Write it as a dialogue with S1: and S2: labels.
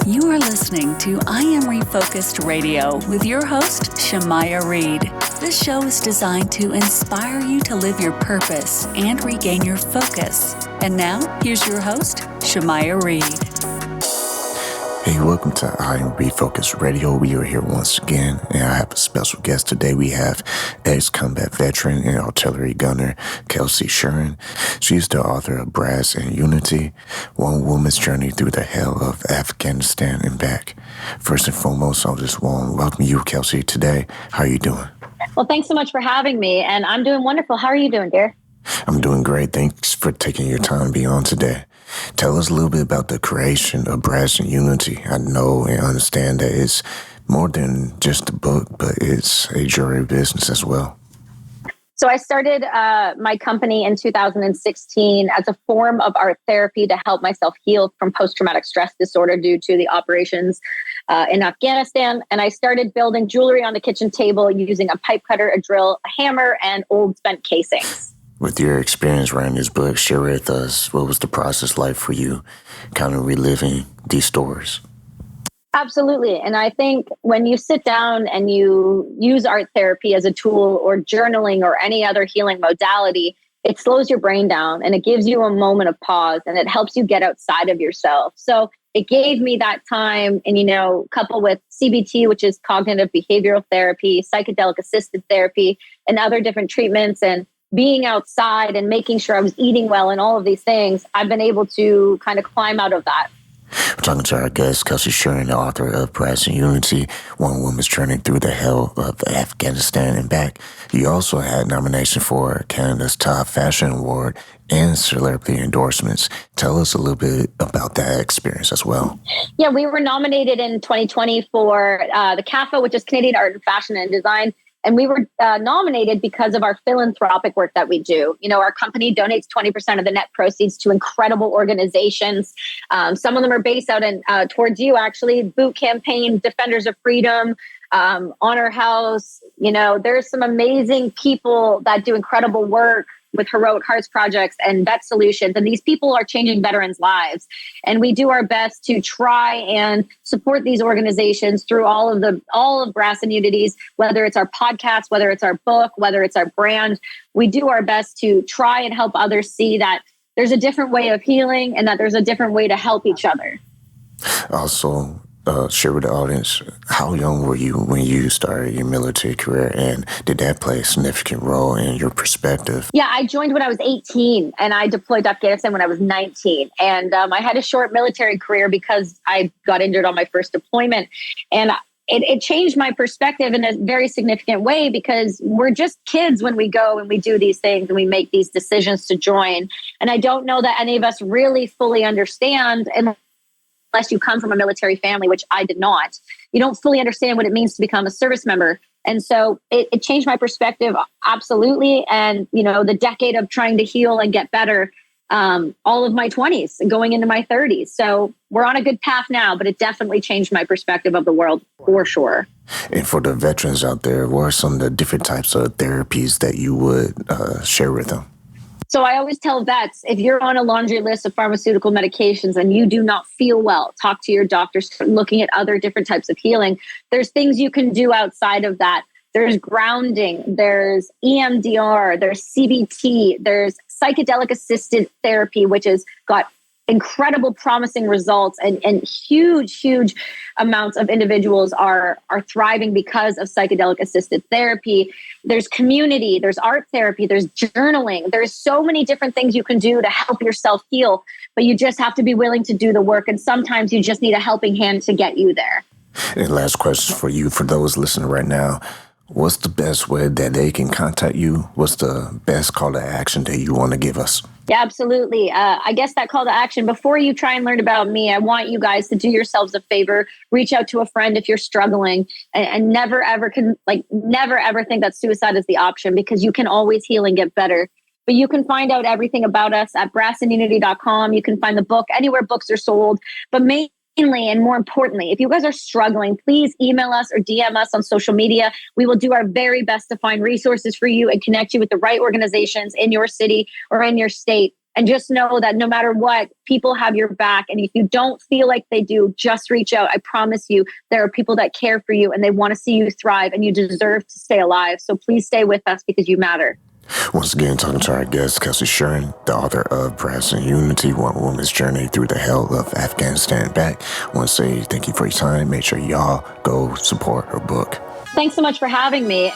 S1: You are listening to I Am Refocused Radio with your host, Shamaya Reed. This show is designed to inspire you to live your purpose and regain your focus. And now, here's your host, Shamaya Reed.
S2: Hey, welcome to I Am Refocused Radio. We are here once again, and I have a special guest today. We have ex-combat veteran and artillery gunner Kelsi Sheren. She's the author of Brass and Unity, One Woman's Journey Through the Hell of Afghanistan and Back. First and foremost, I just want to welcome you, Kelsi, today. How are you doing?
S3: Well, thanks so much for having me, and I'm doing wonderful. How are you doing, dear?
S2: I'm doing great. Thanks for taking your time to be on today. Tell us a little bit about the creation of Brass and Unity. I know and understand that it's more than just a book, but it's a jewelry business as well.
S3: So I started my company in 2016 as a form of art therapy to help myself heal from post-traumatic stress disorder due to the operations in Afghanistan. And I started building jewelry on the kitchen table using a pipe cutter, a drill, a hammer, and old spent casings.
S2: With your experience writing this book, share with us, what was the process like for you, kind of reliving these stories?
S3: Absolutely. And I think when you sit down and you use art therapy as a tool or journaling or any other healing modality, it slows your brain down and it gives you a moment of pause and it helps you get outside of yourself. So it gave me that time and, coupled with CBT, which is cognitive behavioral therapy, psychedelic assisted therapy, and other different treatments, and being outside and making sure I was eating well and all of these things, I've been able to kind of climb out of that.
S2: We're talking to our guest, Kelsi Sheren, the author of Brass and Unity, One Woman's Journey Through the Hell of Afghanistan and Back. You also had nomination for Canada's Top Fashion Award and celebrity endorsements. Tell us a little bit about that experience as well.
S3: Yeah, we were nominated in 2020 for the CAFA, which is Canadian Art and Fashion and Design. And we were nominated because of our philanthropic work that we do. Our company donates 20% of the net proceeds to incredible organizations. Some of them are based out in towards you, actually. Boot Campaign, Defenders of Freedom, Honor House. There's some amazing people that do incredible work with Heroic Hearts Projects and Vet Solutions. And these people are changing veterans' lives. And we do our best to try and support these organizations through all of Brass and Unity's, whether it's our podcast, whether it's our book, whether it's our brand. We do our best to try and help others see that there's a different way of healing and that there's a different way to help each other.
S2: Also, share with the audience, how young were you when you started your military career, and did that play a significant role in your perspective?
S3: Yeah, I joined when I was 18 and I deployed to Afghanistan when I was 19. And I had a short military career because I got injured on my first deployment. And it changed my perspective in a very significant way because we're just kids when we go and we do these things and we make these decisions to join. And I don't know that any of us really fully understand, unless you come from a military family, which I did not. You don't fully understand what it means to become a service member. And so it changed my perspective, absolutely. And, the decade of trying to heal and get better, all of my 20s and going into my 30s. So we're on a good path now, but it definitely changed my perspective of the world for sure.
S2: And for the veterans out there, what are some of the different types of therapies that you would share with them?
S3: So I always tell vets, if you're on a laundry list of pharmaceutical medications and you do not feel well, talk to your doctor, start looking at other different types of healing. There's things you can do outside of that. There's grounding, there's EMDR, there's CBT, there's psychedelic assisted therapy, which has got incredible promising results and huge amounts of individuals are thriving because of psychedelic assisted therapy. There's community, there's art therapy, there's journaling. There's so many different things you can do to help yourself heal, but you just have to be willing to do the work. And sometimes you just need a helping hand to get you there.
S2: And last question for you, for those listening right now, what's the best way that they can contact you? What's the best call to action that you want to give us?
S3: Yeah, absolutely. I guess that call to action, before you try and learn about me, I want you guys to do yourselves a favor, reach out to a friend if you're struggling, and never ever think that suicide is the option, because you can always heal and get better. But you can find out everything about us at brassandunity.com. You can find the book anywhere books are sold. But mainly, and more importantly, if you guys are struggling, please email us or DM us on social media. We will do our very best to find resources for you and connect you with the right organizations in your city or in your state And just know that no matter what, people have your back. And if you don't feel like they do, just reach out. I promise you, there are people that care for you and they want to see you thrive, and you deserve to stay alive. So please stay with us because you matter.
S2: Once again, talking to our guest, Kelsi Sheren, the author of Brass and Unity, One Woman's Journey Through the Hell of Afghanistan and Back. I want to say thank you for your time. Make sure y'all go support her book.
S3: Thanks so much for having me.